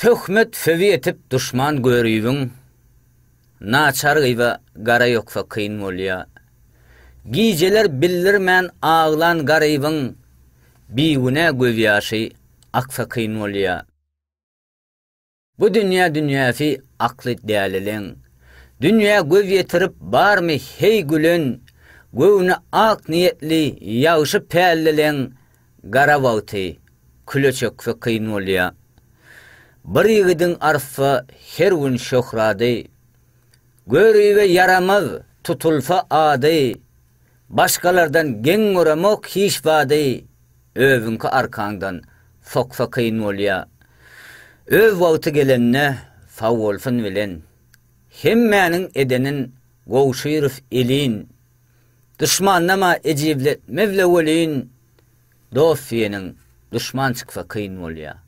Töhmet fevi etip düşman görüyübün, naçar gıyba gara yoksa kıyın bolya. Gijeler bildirmen ağlan garayıbın, biwune göwyaşy aksa kıyın bolya. Bu dünyäsi akly däleleň. Dünya göz yetirip barmy hey gülen, göwüne ak niyetli ýaşy pälleleň gara wagty küleçek we kıyın bolya. Bir ýigidin arfa her gün şöhrady, görüýe yaramaz tutulsa ady, başgalardan geň göremek hiç bady, özüňki arkaňdan soksa kıyın bolya. Öz wagty gelenne sag bolsun bilen, hemmäniň edenin gowşyrys elin, düşmannama ejiblet mevle welin, dost ýenin düşman çyksa kıyın bolya.